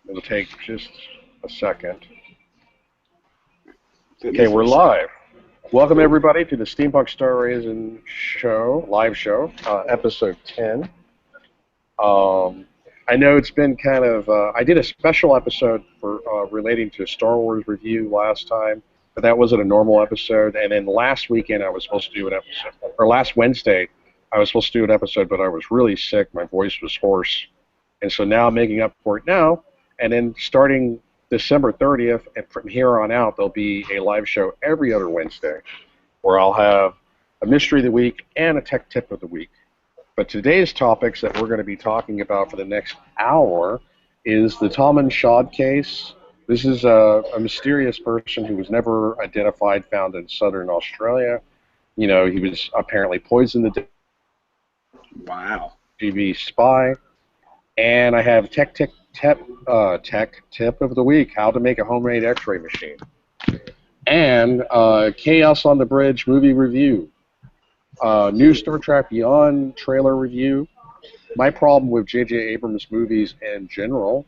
It'll take just a second. Okay, Goodness, we're we're live. Welcome cool. everybody to the Steampunk Star Raisin show, live show, episode 10. Um, I know it's been kind of. I did a special episode for relating to Star Wars review last time, but that wasn't a normal episode. And then last weekend I was supposed to do an episode, or last Wednesday I was supposed to do an episode, but I was really sick. My voice was hoarse, and so now I'm making up for it now. And then starting December 30th, and from here on out, there'll be a live show every other Wednesday where I'll have a mystery of the week and a tech tip of the week. But today's topics that we're going to be talking about for the next hour is the Taman Shud case. This is a mysterious person who was never identified, found in southern Australia. You know, he was apparently poisoned the Wow. TV spy. And I have tech tip of the week: how to make a homemade X-ray machine, and Chaos on the Bridge movie review, new Star Trek Beyond trailer review, my problem with JJ Abrams movies in general,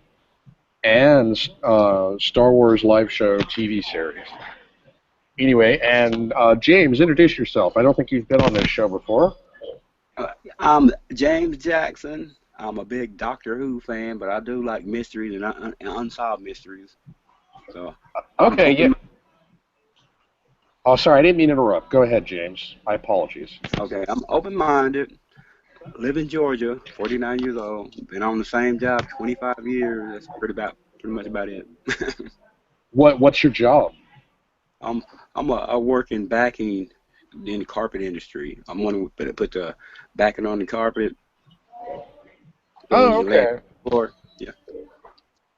and Star Wars live show TV series. Anyway, and James, introduce yourself. I don't think you've been on this show before. I'm James Jackson. I'm a big Doctor Who fan, but I do like mysteries and unsolved mysteries. So I'm Okay, yeah. open. Oh, sorry, I didn't mean to interrupt. Go ahead, James. My apologies. Okay, I'm open-minded. Live in Georgia. 49 years old. Been on the same job 25 years. That's pretty much about it. What's your job? I'm I work in backing in the carpet industry. I'm one who put the backing on the carpet. So when Oh, you lay on okay. the floor, yeah.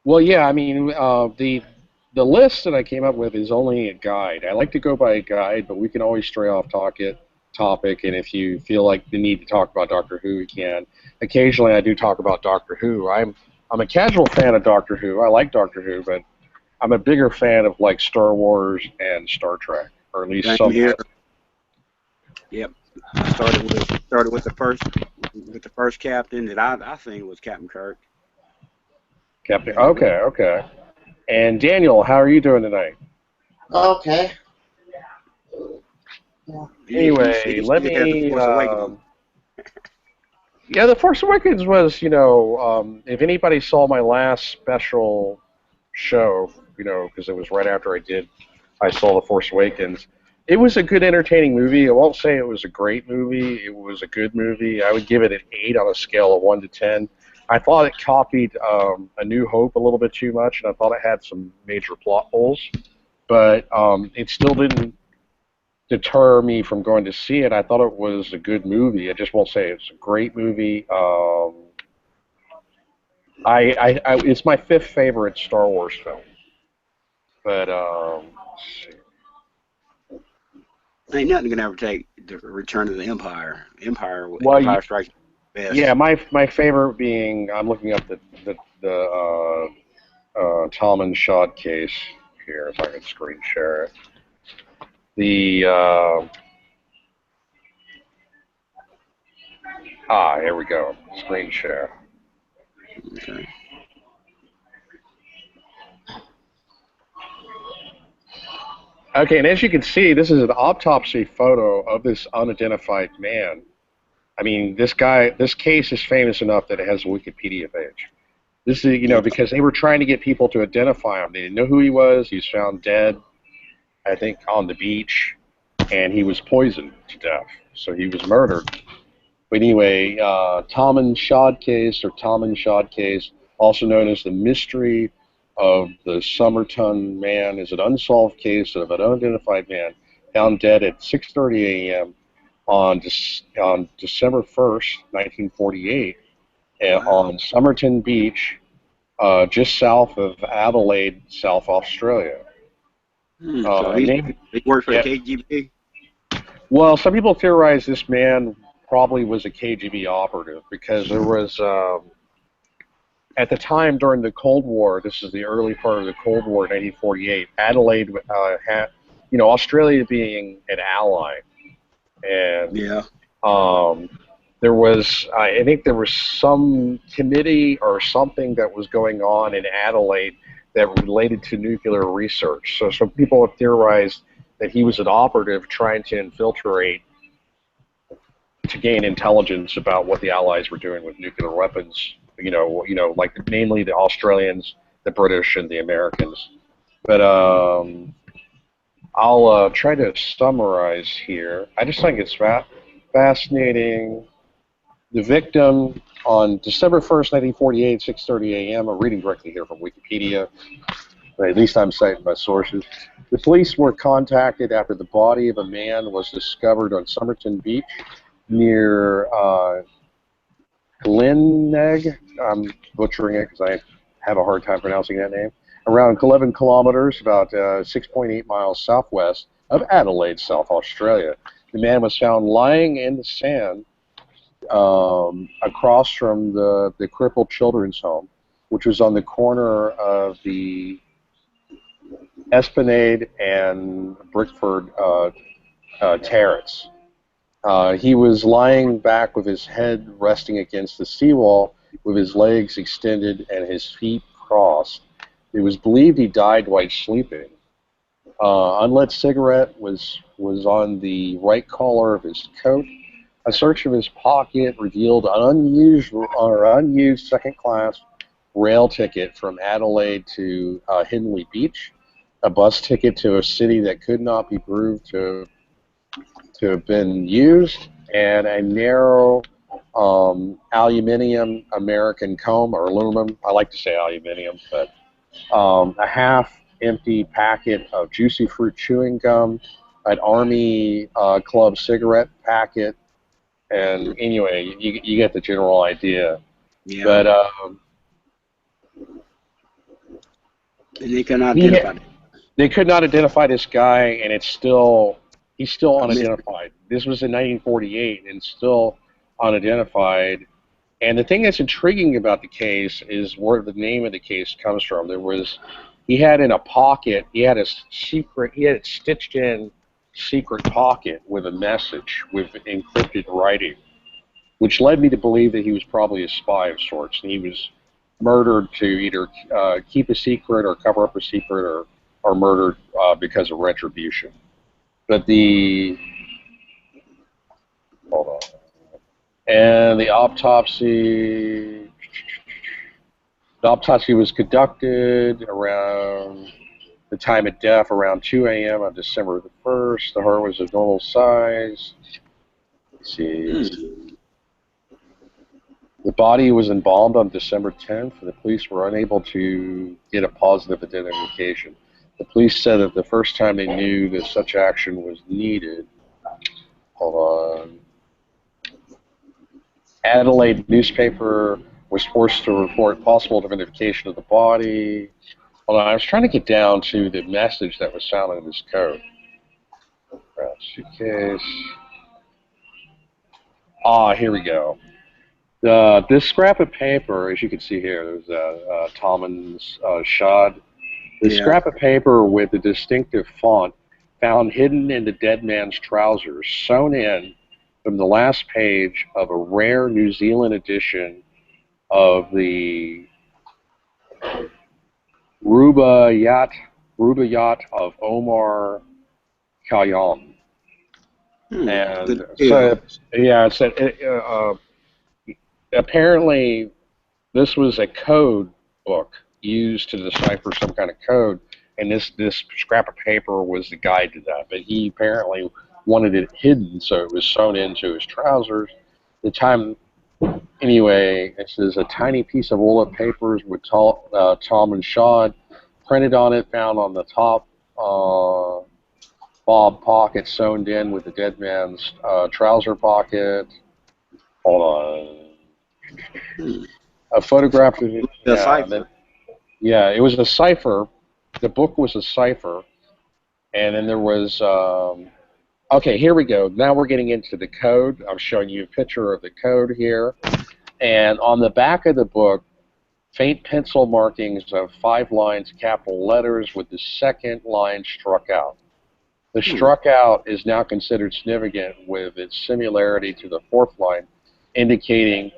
Well, yeah, I mean, the list that I came up with is only a guide. I like to go by a guide, but we can always stray off topic, and if you feel like the need to talk about Doctor Who, we can. Occasionally, I do talk about Doctor Who. I'm a casual fan of Doctor Who. I like Doctor Who, but I'm a bigger fan of like Star Wars and Star Trek, or at least Same some. here. Yep. I started with the first captain that I think was Captain Kirk. Captain. And Okay, okay. And Daniel, how are you doing tonight? Okay. Yeah. Anyway, he let still has the me. Force Awakening. Yeah, The Force Awakens was, if anybody saw my last special show, because it was right after I saw The Force Awakens. It was a good, entertaining movie. I won't say it was a great movie. It was a good movie. I would give it an 8 on a scale of 1 to 10. I thought it copied A New Hope a little bit too much, and I thought it had some major plot holes. But it still didn't deter me from going to see it. I thought it was a good movie. I just won't say it's a great movie. It's my fifth favorite Star Wars film. But Ain't nothing can ever take the Return of the Empire. well, Empire Strikes yeah, Best. my favorite being I'm looking up the Taman Shud case here, if I can screen share it. The Here we go, screen share. Okay. Okay, and as you can see, this is an autopsy photo of this unidentified man. I mean, this case is famous enough that it has a Wikipedia page. This is, Yeah. because they were trying to get people to identify him. They didn't know who he was. He was found dead, I think, on the beach, and he was poisoned to death. So he was murdered. But anyway, Taman Shud case, also known as the mystery of the Somerton man, is an unsolved case of an unidentified man found dead at 6:30 a.m. On December 1st, 1948, Wow. on Somerton Beach, just south of Adelaide, South Australia. So Name, he worked for the yeah. KGB. Well, some people theorize this man probably was a KGB operative because there was, at the time during the Cold War, this is the early part of the Cold War, 1948, Adelaide had, Australia being an ally, and Yeah. um, there was, I think there was some committee or something that was going on in Adelaide that related to nuclear research. So some people have theorized that he was an operative trying to infiltrate to gain intelligence about what the Allies were doing with nuclear weapons. Like namely the Australians, the British, and the Americans. But I'll try to summarize here. I just think it's fascinating. The victim on December 1st, 1948, 6:30 a.m. I'm reading directly here from Wikipedia. At least I'm citing my sources. The police were contacted after the body of a man was discovered on Somerton Beach near Glenegg. I'm butchering it because I have a hard time pronouncing that name. Around 11 kilometers, about 6.8 miles southwest of Adelaide, South Australia. The man was found lying in the sand across from the crippled children's home, which was on the corner of the Esplanade and Brickford Terrace. He was lying back with his head resting against the seawall, with his legs extended and his feet crossed. It was believed he died while sleeping. Unlit cigarette was on the right collar of his coat. A search of his pocket revealed an unused second-class rail ticket from Adelaide to Hindley Beach, a bus ticket to a city that could not be proved to have been used, and a narrow aluminium American comb, or aluminum. I like to say aluminium, but a half-empty packet of juicy fruit chewing gum, an Army Club cigarette packet, and anyway, you get the general idea. Yeah. But And they can identify it. they could not identify this guy, and he's still A mystery. unidentified. This was in 1948, and still unidentified. And the thing that's intriguing about the case is where the name of the case comes from. He had in a pocket, he had it stitched in secret pocket with a message with encrypted writing, which led me to believe that he was probably a spy of sorts, and he was murdered to either keep a secret or cover up a secret, or murdered because of retribution. But hold on. And the autopsy was conducted around the time of death, around 2 a.m. on December the 1st. The heart was of normal size. Let's see. The body was embalmed on December 10th, and the police were unable to get a positive identification. The police said that the first time they knew that such action was needed. Hold on. Adelaide newspaper was forced to report possible identification of the body. Hold on, I was trying to get down to the message that was found in this coat. Suitcase. Here we go. This scrap of paper, as you can see here, there's Taman's Shud. The scrap of paper with the distinctive font found hidden in the dead man's trousers, sewn in from the last page of a rare New Zealand edition of the Rubaiyat of Omar Khayyam. And so, yeah, it said, apparently this was a code book used to decipher some kind of code, and this scrap of paper was the guide to that. But he apparently wanted it hidden, so it was sewn into his trousers. Anyway, it says a tiny piece of roll-up papers with Tom and Shud printed on it, found on the top fob pocket, sewn in with the dead man's trouser pocket. Hold on. A photograph of it. Yeah, it was a cipher. The book was a cipher. And then there was, okay, here we go. Now we're getting into the code. I'm showing you a picture of the code here. And on the back of the book, faint pencil markings of 5 lines, capital letters, with the second line struck out. The struck out is now considered significant with its similarity to the 4th line indicating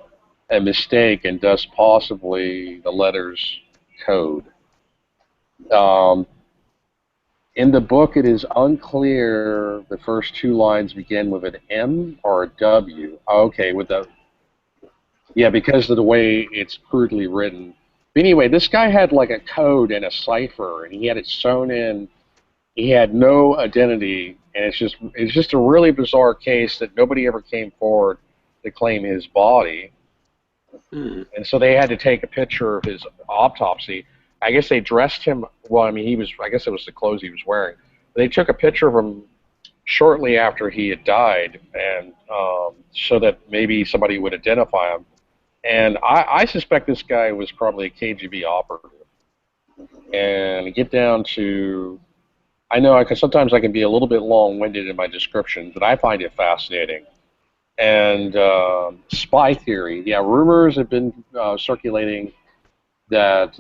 a mistake and thus possibly the letter's code. Um, in the book, it is unclear the first two lines begin with an M or a W. Oh, okay, with the yeah, because of the way it's crudely written. But anyway, this guy had like a code and a cipher, and he had it sewn in. He had no identity, and it's just a really bizarre case that nobody ever came forward to claim his body. Hmm. And so they had to take a picture of his autopsy. I guess they dressed him. Well, I mean, I guess it was the clothes he was wearing. They took a picture of him shortly after he had died, and so that maybe somebody would identify him. And I suspect this guy was probably a KGB operative. And get down to, I know because sometimes I can be a little bit long-winded in my descriptions, but I find it fascinating. And spy theory, yeah, rumors have been circulating that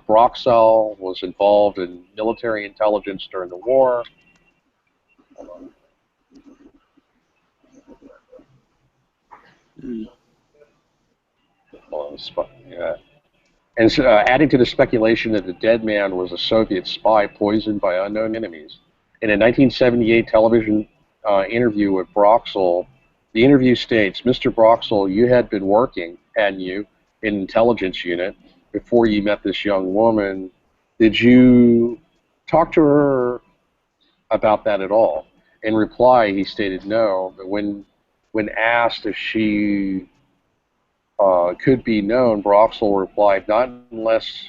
Broxell was involved in military intelligence during the war. Hmm. Yeah. And so, adding to the speculation that the dead man was a Soviet spy poisoned by unknown enemies. In a 1978 television interview with Broxell, the interview states, Mr. Broxell, you had been working, hadn't you, in an intelligence unit before you met this young woman. Did you talk to her about that at all? In reply, he stated no, but when asked if she could be known, Broxell replied, not unless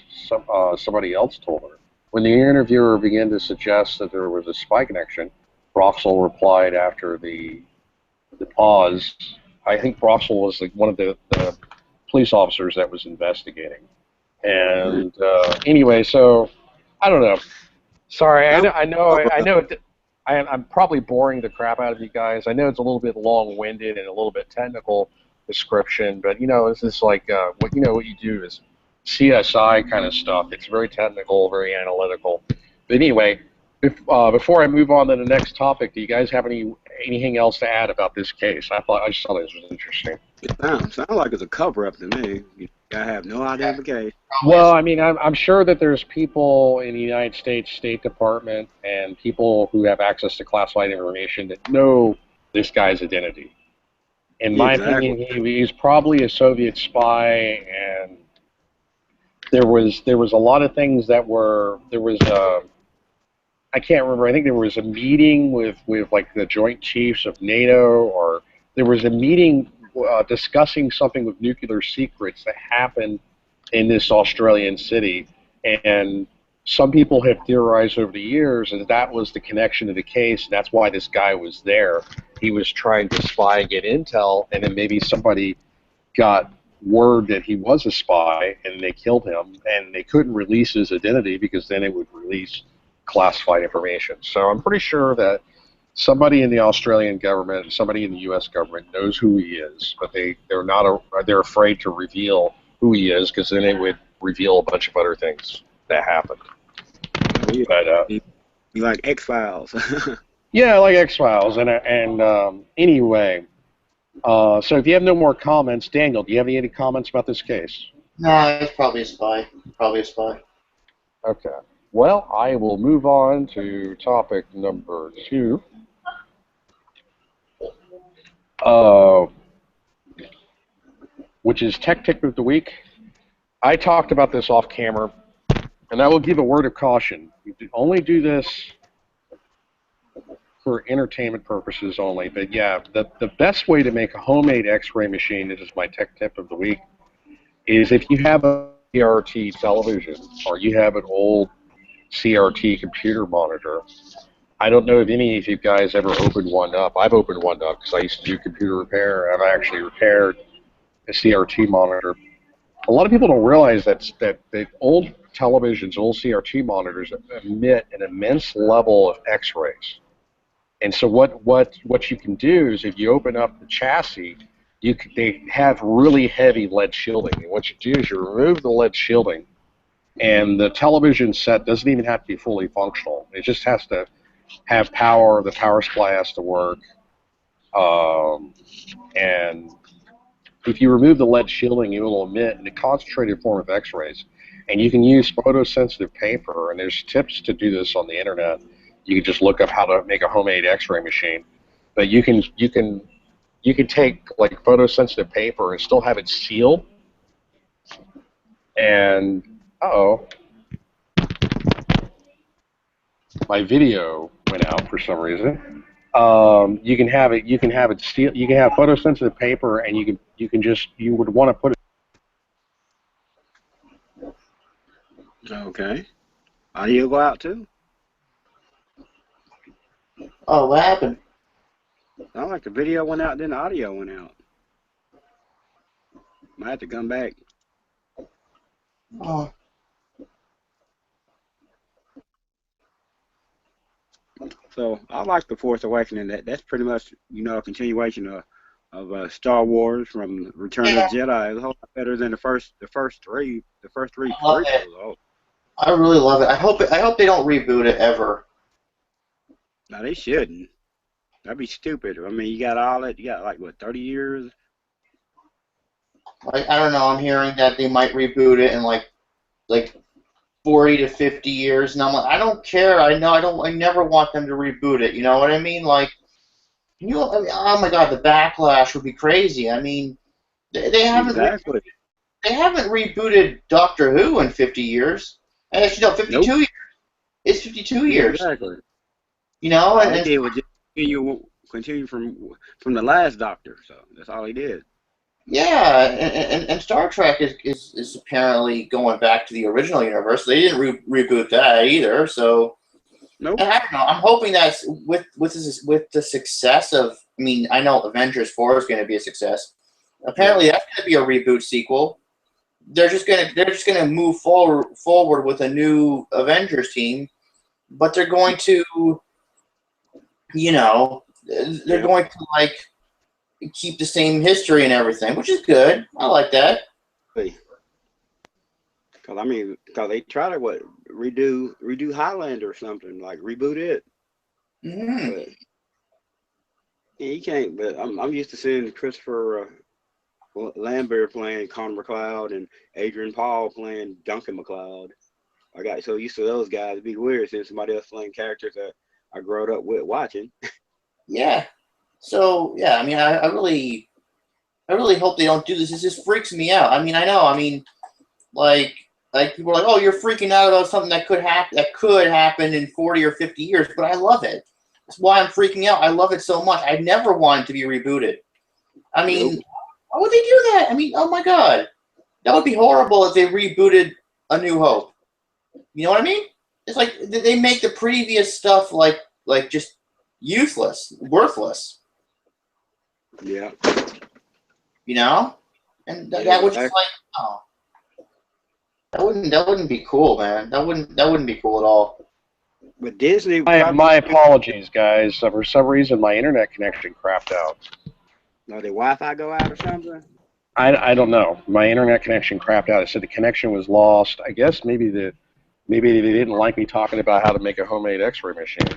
somebody else told her. When the interviewer began to suggest that there was a spy connection, Broxell replied after the pause. I think Broxell was like one of the police officers that was investigating. Hmm. And anyway, so I don't know. Sorry, Sounds I know. I'm probably boring the crap out of you guys. I know it's a little bit long-winded and a little bit technical description, but this is like what you do is CSI kind of stuff. It's very technical, very analytical. But anyway, before I move on to the next topic, do you guys have anything else to add about this case? I just thought this was interesting. it sound like it's a cover up to me. I have no identification. Well, I mean, I'm sure that there's people in the United States State Department and people who have access to classified information that know this guy's identity. In my Exactly. opinion, he's probably a Soviet spy, and there was a lot of things that were there was I can't remember. I think there was a meeting with like the Joint Chiefs of NATO, or there was a meeting discussing something with nuclear secrets that happened in this Australian city, and some people have theorized over the years that that was the connection to the case, and that's why this guy was there. He was trying to spy and get intel, and then maybe somebody got word that he was a spy, and they killed him, and they couldn't release his identity because then it would release classified information. So I'm pretty sure that somebody in the Australian government and somebody in the U.S. government knows who he is, but they're afraid to reveal who he is because then it would reveal a bunch of other things that happened. Oh yeah. But You like X Files. yeah, like X Files, and anyway. So if you have no more comments, Daniel, do you have any comments about this case? No, it's probably a spy. Probably a spy. Okay. Well, I will move on to topic number 2, uh, which is Tech Tip of the Week. I talked about this off camera, and I will give a word of caution. You only do this for entertainment purposes only. But yeah, the best way to make a homemade X-ray machine, this is my Tech Tip of the Week, is if you have a CRT television or you have an old CRT computer monitor. I don't know if any of you guys ever opened one up. I've opened one up because I used to do computer repair, and I actually repaired a CRT monitor. A lot of people don't realize that old televisions, old CRT monitors emit an immense level of X-rays. And so what you can do is if you open up the chassis, they have really heavy lead shielding. And what you do is you remove the lead shielding, and the television set doesn't even have to be fully functional. It just has to have power. The power supply has to work, and if you remove the lead shielding, it will emit in a concentrated form of X-rays. And you can use photosensitive paper, and there's tips to do this on the internet. You can just look up how to make a homemade X-ray machine. But you can take like photosensitive paper and still have it sealed. And my video went out for some reason. You can have it. You can have it seal. You can have photosensitive paper, and you would want to put it. Okay. Audio go out too? Oh, what happened? Sound like the video went out, then the audio went out. Might have to come back. Oh, So I like the Force Awakening. That's pretty much a continuation of Star Wars from Return of the yeah, Jedi. It's a whole lot better than the first three I love it. prequels. Oh, I really love it. I hope they don't reboot it ever. now they shouldn't. That'd be stupid. I mean, you got all that. You got like what 30 years? Like, I don't know. I'm hearing that they might reboot it in like 40 to 50 years, and I'm like, I don't care. I know I don't. I never want them to reboot it. You know what I mean? Like, I mean, oh my God, the backlash would be crazy. I mean, they haven't Exactly. they haven't rebooted Doctor Who in 50 years. And actually, no, Nope. 52 years. It's 52 years. Exactly. You know, All they and did was just continue from the last Doctor. So that's all he did. yeah, and Star Trek is apparently going back to the original universe. They didn't reboot that either. So, Nope. and I don't know. I'm hoping that with the success of. I mean, I know Avengers 4 is going to be a success. Yeah. Apparently, that's going to be a reboot sequel. They're just gonna move forward with a new Avengers team, but they're going to, you know, they're Yeah. going to like keep the same history and everything, which is good. I like that. Because they try to redo Highlander or something, like reboot it. Hmm. But yeah, you can't. But I'm used to seeing Christopher Lambert playing Connor McLeod and Adrian Paul playing Duncan McLeod. I got so used to those guys. It'd be weird seeing somebody else playing characters that I grew up with watching. Yeah. So yeah, I mean, I really hope they don't do this. This just freaks me out. I mean, I know. I mean, like people are like, oh, you're freaking out about something that could happen in 40 or 50 years, but I love it. That's why I'm freaking out. I love it so much. I never wanted to be rebooted. I Nope. mean, why would they do that? I mean, oh my God, that would be horrible if they rebooted A New Hope. You know what I mean? It's like they make the previous stuff like just useless, worthless. Yeah. You know, and Yeah. that would just like oh, that wouldn't be cool, man. That wouldn't be cool at all. But Disney My probably apologies, guys. For some reason, my internet connection crapped out. did Wi-Fi go out or something? I don't know. My internet connection crapped out. It said the connection was lost. I guess maybe they didn't like me talking about how to make a homemade X-ray machine.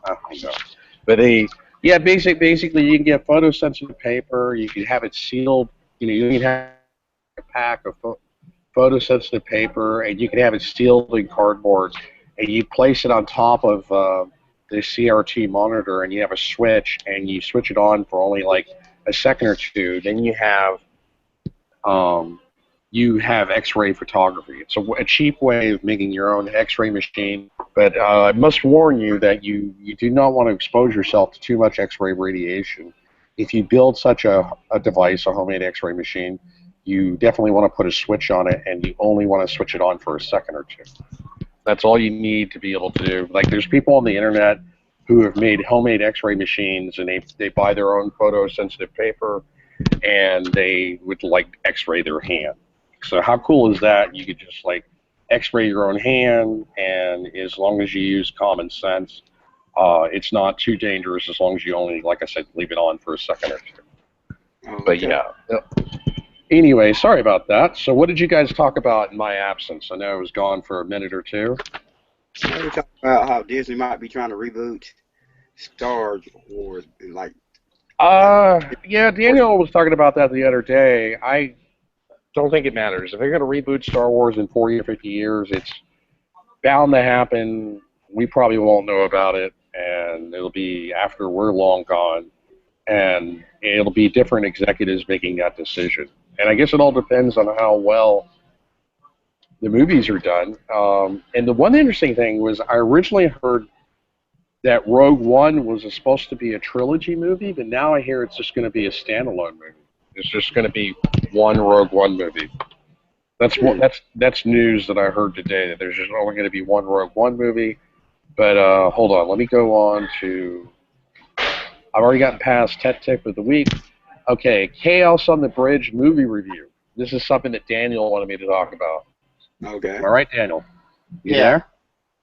I don't know. But yeah, basically you can get photosensitive paper. You can have it sealed. You can have a pack of photosensitive paper, and you can have it sealed in cardboard. And you place it on top of the CRT monitor, and you have a switch, and you switch it on for only like a second or two. Then um, you have X-ray photography. It's a cheap way of making your own X-ray machine, but I must warn you that you do not want to expose yourself to too much X-ray radiation. If you build such a device, a homemade X-ray machine, you definitely want to put a switch on it, and you only want to switch it on for a second or two. That's all you need to be able to do. Like, there's people on the internet who have made homemade X-ray machines, and they buy their own photosensitive paper, and they would like X-ray their hand. So how cool is that? You could just like X-ray your own hand, and as long as you use common sense, it's not too dangerous as long as you only, like I said, leave it on for a second or two. Oh, But okay. yeah. Anyway, sorry about that. So what did you guys talk about in my absence? I know I was gone for a minute or two. Now we're talking about how Disney might be trying to reboot Star Wars, like Yeah, Daniel was talking about that the other day. I don't think it matters. If they're going to reboot Star Wars in 40 or 50 years, it's bound to happen. We probably won't know about it, and it'll be after we're long gone, and it'll be different executives making that decision. And I guess it all depends on how well the movies are done. And the one interesting thing was I originally heard that Rogue One was supposed to be a trilogy movie, but now I hear it's just going to be a standalone movie. It's just going to be one Rogue One movie. That's news that I heard today. That there's just only going to be one Rogue One movie. But hold on, let me go on to. I've already gotten past Tech Tip of the Week. Okay, Chaos on the Bridge movie review. This is something that Daniel wanted me to talk about. Okay. All right, Daniel. You Yeah. there?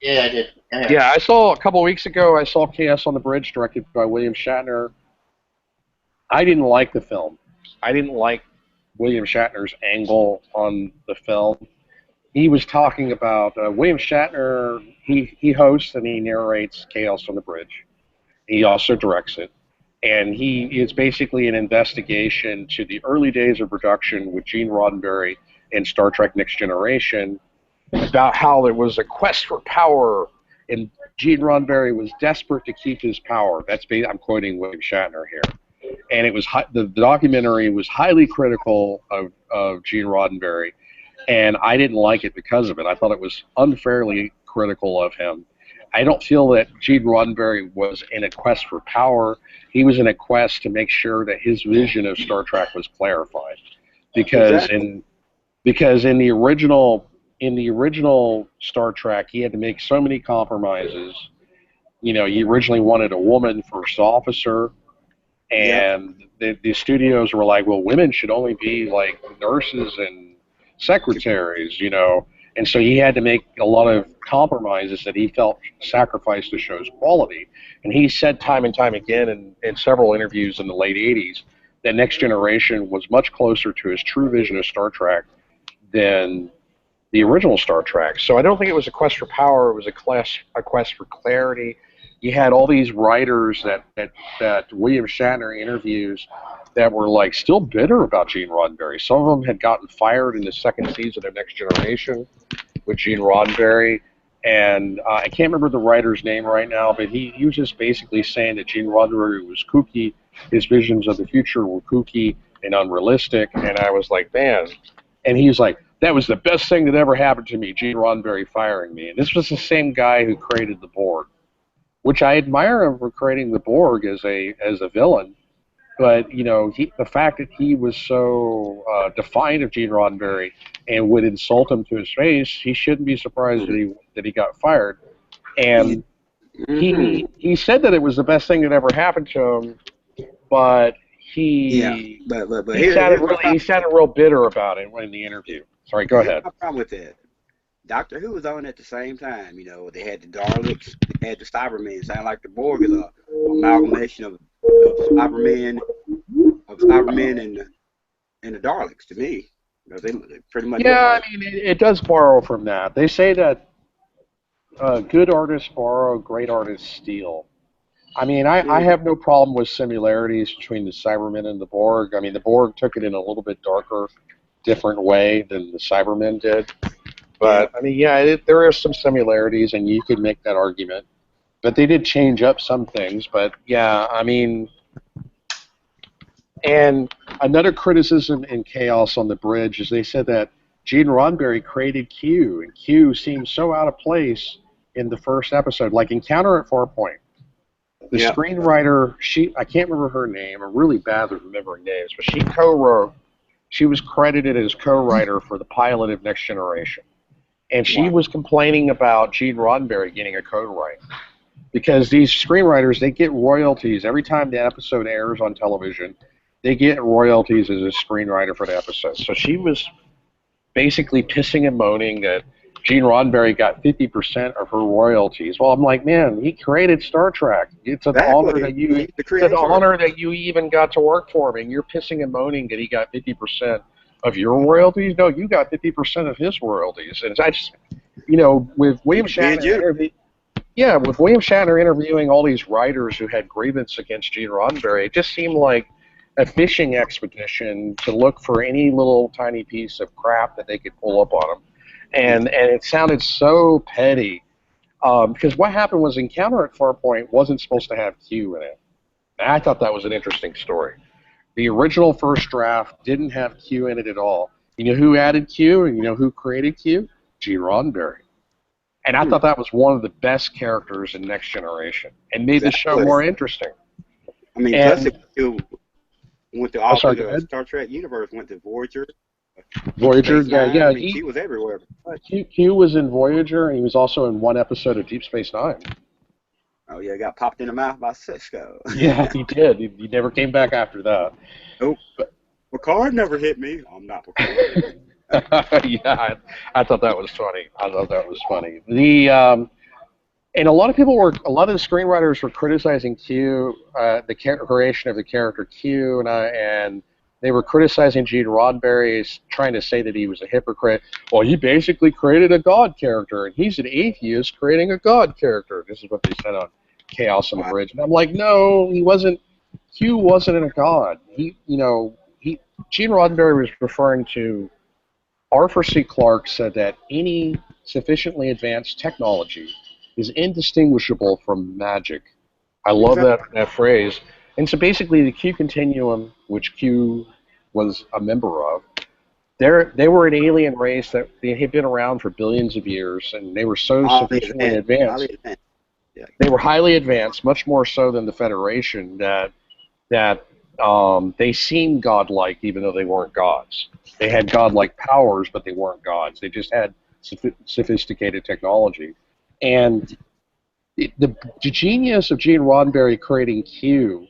Yeah, I did. Yeah, I saw a couple of weeks ago. I saw Chaos on the Bridge, directed by William Shatner. I didn't like the film. I didn't like William Shatner's angle on the film. He was talking about William Shatner. He hosts and he narrates Chaos on the Bridge. He also directs it, and he is basically an investigation to the early days of production with Gene Roddenberry and Star Trek: Next Generation, about how there was a quest for power, and Gene Roddenberry was desperate to keep his power. I'm quoting William Shatner here, and it was the documentary was highly critical of Gene Roddenberry, and I didn't like it because of it. I thought it was unfairly critical of him. I don't feel that Gene Roddenberry was in a quest for power. He was in a quest to make sure that his vision of Star Trek was clarified, because Exactly. in the original Star Trek, he had to make so many compromises. You know, he originally wanted a woman first officer, Yep. and the studios were like, well, women should only be like nurses and secretaries, you know. And so he had to make a lot of compromises that he felt sacrificed the show's quality. And he said time and time again in several interviews in the late 80s that Next Generation was much closer to his true vision of Star Trek than the original Star Trek. So I don't think it was a quest for power. It was a quest for clarity. You had all these writers that William Shatner interviews that were like still bitter about Gene Roddenberry. Some of them had gotten fired in the second season of Next Generation with Gene Roddenberry. And I can't remember the writer's name right now, but he was just basically saying that Gene Roddenberry was kooky. His visions of the future were kooky and unrealistic. And I was like, man. And he's like, that was the best thing that ever happened to me, Gene Roddenberry firing me. And this was the same guy who created the Borg, which I admire him for creating the Borg as a villain. But you know, the fact that he was so defiant of Gene Roddenberry and would insult him to his face, he shouldn't be surprised that he got fired. And Mm-hmm. he said that it was the best thing that ever happened to him, but Yeah. he But he sounded here's my really he problem. sounded real bitter about it in the interview. Sorry, go Here's ahead. my problem with that. Doctor Who was on at the same time. You know, they had the Daleks, they had the Cybermen. Sound like the Borg is a amalgamation of Cybermen and the Daleks to me. You know, they pretty much look Yeah, like. I mean, it does borrow from that. They say that good artists borrow, great artists steal. I mean, I Yeah. have no problem with similarities between the Cybermen and the Borg. I mean, the Borg took it in a little bit darker, different way than the Cybermen did. Yeah. But, I mean, yeah, there are some similarities, and you could make that argument. But they did change up some things. But, yeah, I mean, and another criticism in Chaos on the Bridge is they said that Gene Roddenberry created Q, and Q seemed so out of place in the first episode, like Encounter at Farpoint. The Yeah. screenwriter, I can't remember her name. I'm really bad at remembering names, but she co-wrote. She was credited as co-writer for the pilot of Next Generation, and she Wow. was complaining about Gene Roddenberry getting a co-write because these screenwriters they get royalties every time the episode airs on television. They get royalties as a screenwriter for the episode. So she was basically pissing and moaning that Gene Roddenberry got 50% of her royalties. Well, I'm like, man, he created Star Trek. Exactly. He's the It's an creator. honor that you even got to work for him, and you're pissing and moaning that he got 50% of your royalties. No, you got 50% of his royalties. And I just, you know, with William He was being Shatner generous. interview, Yeah, with William Shatner interviewing all these writers who had grievance against Gene Roddenberry, it just seemed like a fishing expedition to look for any little tiny piece of crap that they could pull up on him. And it sounded so petty. Because what happened was Encounter at Farpoint wasn't supposed to have Q in it. And I thought that was an interesting story. The original first draft didn't have Q in it at all. You know who added Q and you know who created Q? Gene Roddenberry. And I thought that was one of the best characters in Next Generation and made the show more interesting. I mean, plus it went to all the Star Trek universe, went to Voyager. Voyager, yeah. I mean, he was everywhere. Q was in Voyager, and he was also in one episode of Deep Space Nine. Oh, yeah, got popped in the mouth by Cisco. Yeah, he did. He never came back after that. Nope. Picard never hit me. I'm not Picard. Yeah, I thought that was funny. And a lot of the screenwriters were criticizing Q, the creation of the character Q, and they were criticizing Gene Roddenberry, trying to say that he was a hypocrite. Well, he basically created a god character, and he's an atheist creating a god character. This is what they said on Chaos on the Bridge, and I'm like, no, he wasn't. Q wasn't a god. Gene Roddenberry was referring to. Arthur C. Clarke said that any sufficiently advanced technology is indistinguishable from magic. I love that phrase. And so basically the Q continuum, which Q was a member of, they were an alien race that they had been around for billions of years, and they were so sufficiently advanced. They were highly advanced, much more so than the Federation, that they seemed godlike even though they weren't gods. They had godlike powers, but they weren't gods. They just had sophisticated technology. And the genius of Gene Roddenberry creating Q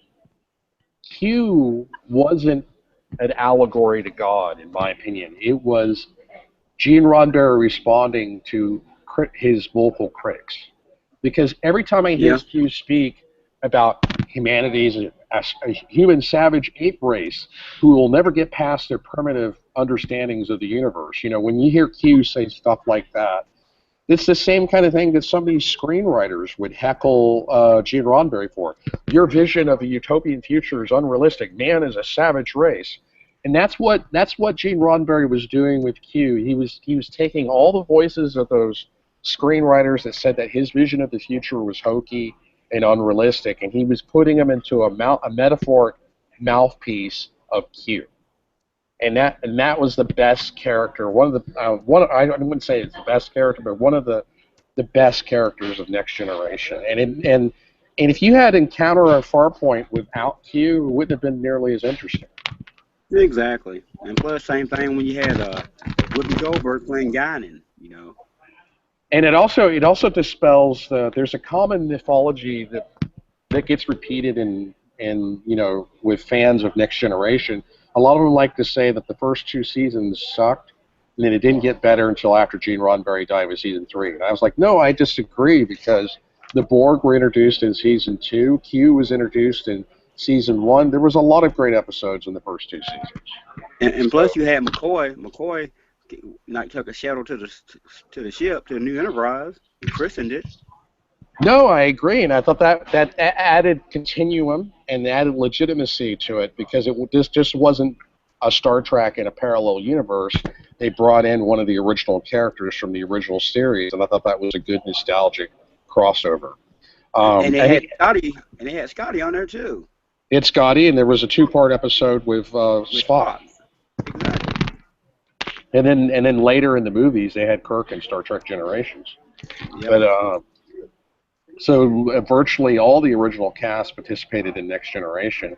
wasn't an allegory to God, in my opinion. It was Gene Roddenberry responding to his vocal critics. Because every time I hear Q speak about humanity as a human savage ape race who will never get past their primitive understandings of the universe. You know, when you hear Q say stuff like that, it's the same kind of thing that some of these screenwriters would heckle Gene Roddenberry for. Your vision of a utopian future is unrealistic. Man is a savage race. And that's what Gene Roddenberry was doing with Q. He was taking all the voices of those screenwriters that said that his vision of the future was hokey and unrealistic, and he was putting them into a metaphoric mouthpiece of Q, and that was the best character. I wouldn't say it's the best character, but one of the best characters of Next Generation. And if you had Encounter at Farpoint without Q, it wouldn't have been nearly as interesting. Exactly, and plus, same thing when you had Whoopi Goldberg playing Guinan, you know. And it also dispels there's a common mythology that gets repeated in with fans of Next Generation. A lot of them like to say that the first two seasons sucked, and then it didn't get better until after Gene Roddenberry died with season 3. And I was like, no, I disagree, because the Borg were introduced in season 2, Q was introduced in season 1. There was a lot of great episodes in the first 2 seasons. And plus, you had McCoy. McCoy took a shuttle to the ship, to the New Enterprise, and christened it. No, I agree, and I thought that added continuum and added legitimacy to it, because this just wasn't a Star Trek in a parallel universe. They brought in one of the original characters from the original series, and I thought that was a good nostalgic crossover. And they had Scotty on there too. It's Scotty, and there was a 2-part episode with Spock. Exactly. And then later in the movies, they had Kirk in Star Trek Generations. Yep. But so virtually all the original cast participated in Next Generation.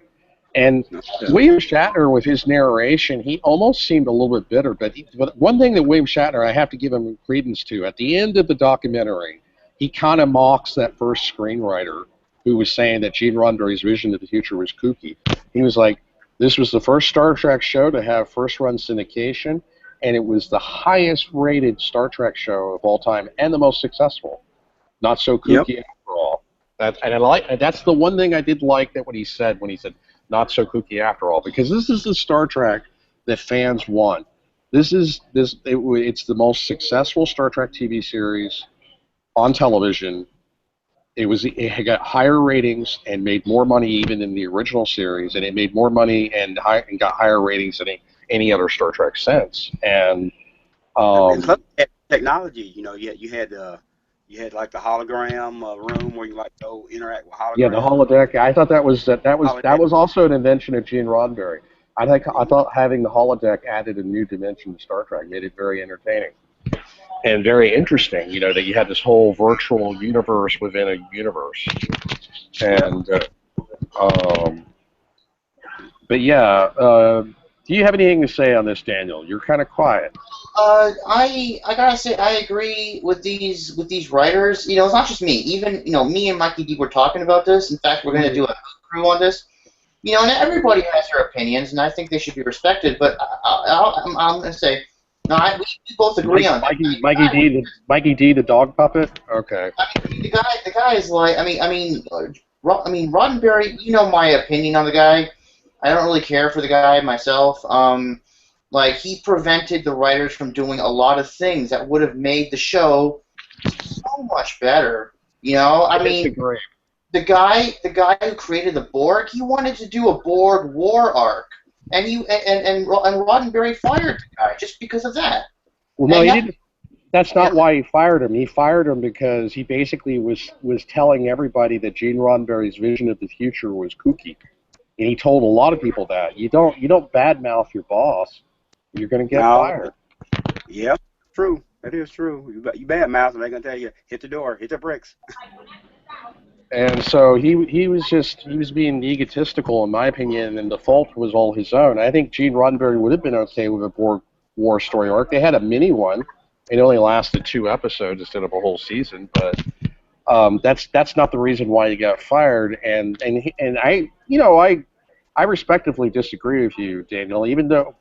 And William Shatner, with his narration, he almost seemed a little bit bitter. But one thing that William Shatner, I have to give him credence to, at the end of the documentary, he kind of mocks that first screenwriter who was saying that Gene Roddenberry's vision of the future was kooky. He was like, this was the first Star Trek show to have first-run syndication, and it was the highest-rated Star Trek show of all time and the most successful. Not so kooky after all. That's the one thing I did like that when he said not so kooky after all, because this is the Star Trek that fans want. It's the most successful Star Trek TV series on television it had got higher ratings and made more money even than the original series, and it made more money and got higher ratings than any other Star Trek since. And And plus, technology, you know, you had like the hologram room where you like go interact with yeah, the holograms. holodeck. I thought that Holodeck. was also an invention of Gene Roddenberry. I thought having the holodeck added a new dimension to Star Trek, made it very entertaining and very interesting. You know, that you had this whole virtual universe within a universe. And but yeah, do you have anything to say on this, Daniel? You're kind of quiet. I gotta say I agree with these writers. You know, it's not just me. Even me and Mikey D were talking about this. In fact, we're gonna do a crew on this. You know, and everybody has their opinions, and I think they should be respected. But I'm gonna say, no, we both agree on Mikey D, the dog puppet. Okay. I mean, the guy is like, Roddenberry. You know my opinion on the guy. I don't really care for the guy myself. Like, he prevented the writers from doing a lot of things that would have made the show so much better. You know, I mean, disagree. the guy who created the Borg, he wanted to do a Borg war arc, and Roddenberry fired the guy just because of that. Well, no, he didn't. That's not why he fired him. He fired him because he basically was telling everybody that Gene Roddenberry's vision of the future was kooky, and he told a lot of people that you don't badmouth your boss, you're going to get fired. Yeah, true. That is true. You badmouth them, they're going to tell you hit the door, hit the bricks. And so he was being egotistical, in my opinion, and the fault was all his own. I think Gene Roddenberry would have been okay with a Borg War story arc. They had a mini one. It only lasted 2 episodes instead of a whole season, but that's not the reason why he got fired. And I respectively disagree with you, Daniel.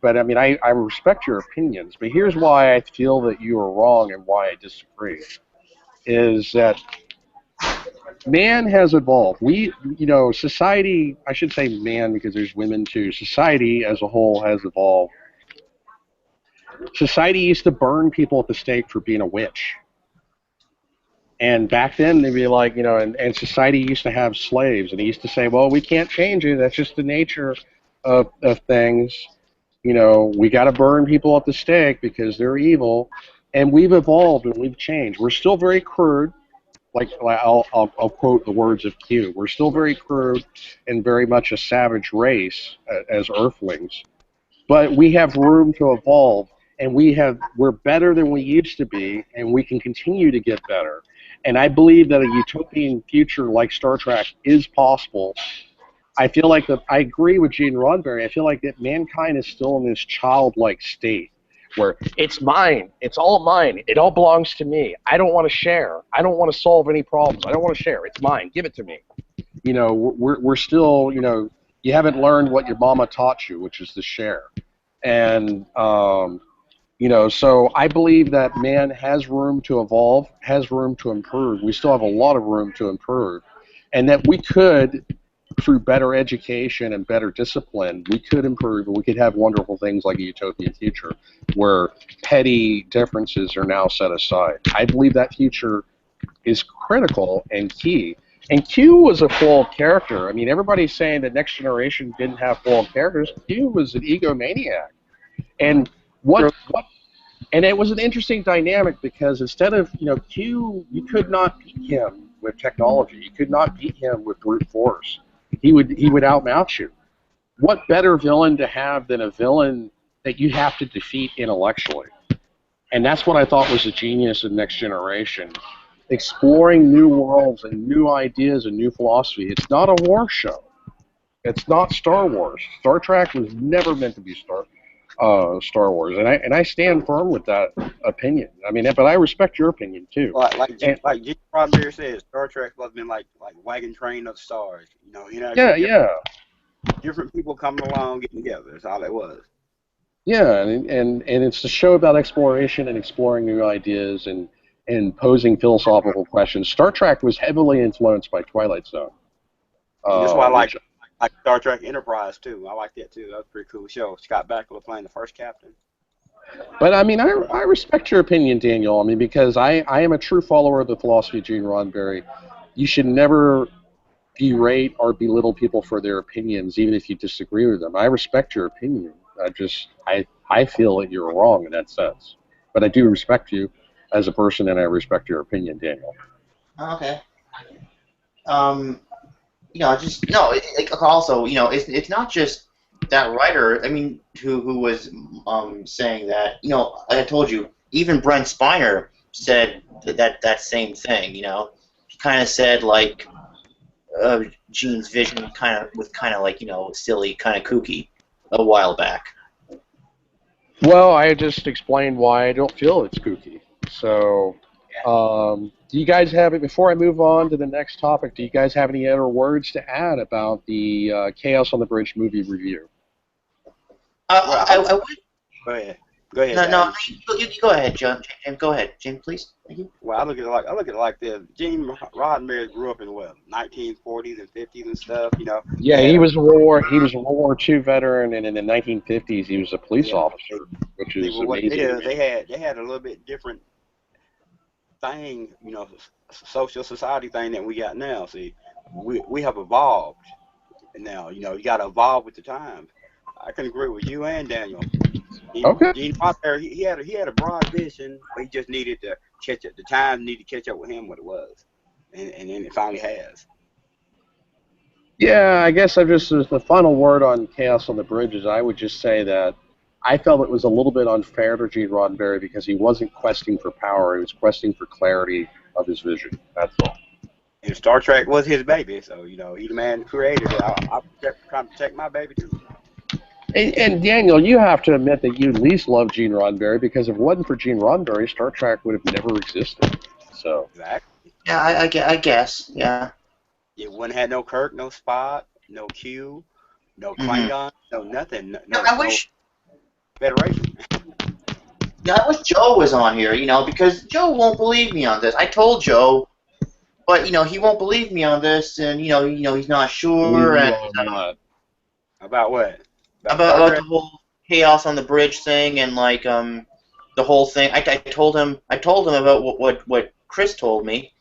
But I mean I respect your opinions. But here's why I feel that you are wrong and why I disagree. Is that man has evolved. Society, I should say man because there's women too. Society as a whole has evolved. Society used to burn people at the stake for being a witch. And back then, they'd be like, and society used to have slaves, and he used to say, well, we can't change it. That's just the nature of things. We got to burn people at the stake because they're evil. And we've evolved and we've changed. We're still very crude. Like I'll quote the words of Q. We're still very crude and very much a savage race as Earthlings, but we have room to evolve, and we're better than we used to be, and we can continue to get better. And I believe that a utopian future like Star Trek is possible. I feel like I agree with Gene Roddenberry. I feel like that mankind is still in this childlike state where it's mine, it's all mine, it all belongs to me. I don't want to share. I don't want to solve any problems. I don't want to share. It's mine. Give it to me. We're still, you haven't learned what your mama taught you, which is to share. And so I believe that man has room to evolve, has room to improve. We still have a lot of room to improve, and that we could, through better education and better discipline, we could improve, and we could have wonderful things like a utopian future where petty differences are now set aside. I believe that future is critical and key. And Q was a flawed character. I mean, everybody's saying that Next Generation didn't have flawed characters. Q was an egomaniac. And and it was an interesting dynamic because instead of, Q, you could not beat him with technology. You could not beat him with brute force. He would outmatch you. What better villain to have than a villain that you have to defeat intellectually? And that's what I thought was the genius of Next Generation. Exploring new worlds and new ideas and new philosophy. It's not a war show. It's not Star Wars. Star Trek was never meant to be Star Wars, and I stand firm with that opinion. I mean, but I respect your opinion too. Like Gene Roddenberry says, Star Trek must have been like wagon train of stars. Different people coming along, getting together. That's all it was. Yeah, and it's a show about exploration and exploring new ideas and posing philosophical questions. Star Trek was heavily influenced by Twilight Zone. That's why I like Star Trek Enterprise too. I like that too. That was a pretty cool show. Scott Bakula playing the first captain. But I mean, I respect your opinion, Daniel. I mean, because I am a true follower of the philosophy of Gene Roddenberry. you should never berate or belittle people for their opinions, even if you disagree with them. I respect your opinion. I feel that you're wrong in that sense, but I do respect you as a person, and I respect your opinion, Daniel. Okay. Just no. Like also, it's not just that writer. I mean, who was saying that. Like I told you, even Brent Spiner said that same thing. He kind of said like Gene's vision was kind of like silly, kind of kooky a while back. Well, I just explained why I don't feel it's kooky. So, do you guys have it? Before I move on to the next topic, do you guys have any other words to add about the Chaos on the Bridge movie review? Well, I would. Go ahead. Go ahead. No, you go ahead, John. James, go ahead, James, please. Thank you. Well, I look at it like this. Gene Roddenberry grew up in what 1940s and 50s and stuff. Yeah, he was a World War II veteran, and in the 1950s he was a police officer, which is amazing. They had a little bit different thing, social society thing that we got now. See, we have evolved now. You got to evolve with the times. I can agree with you and Daniel. Okay. Gene Roddenberry, he had a broad vision, but he just needed to catch up. The time needed to catch up with him what it was, and then it finally has. Yeah, I guess the final word on Chaos on the Bridge is I would just say that I felt it was a little bit unfair to Gene Roddenberry because he wasn't questing for power; he was questing for clarity of his vision. That's all. And Star Trek was his baby, so he's the man who created it. I'm trying to protect my baby too. And Daniel, you have to admit that you at least love Gene Roddenberry because if it wasn't for Gene Roddenberry, Star Trek would have never existed. So exactly. Yeah, I guess. Yeah. You wouldn't have no Kirk, no Spock, no Q, no Klingon, no nothing. I wish Federation. Yeah, I wish Joe was on here, because Joe won't believe me on this. I told Joe, but he won't believe me on this, and he's not sure. About what? About the whole Chaos on the Bridge thing, and like the whole thing. I told him about what Chris told me,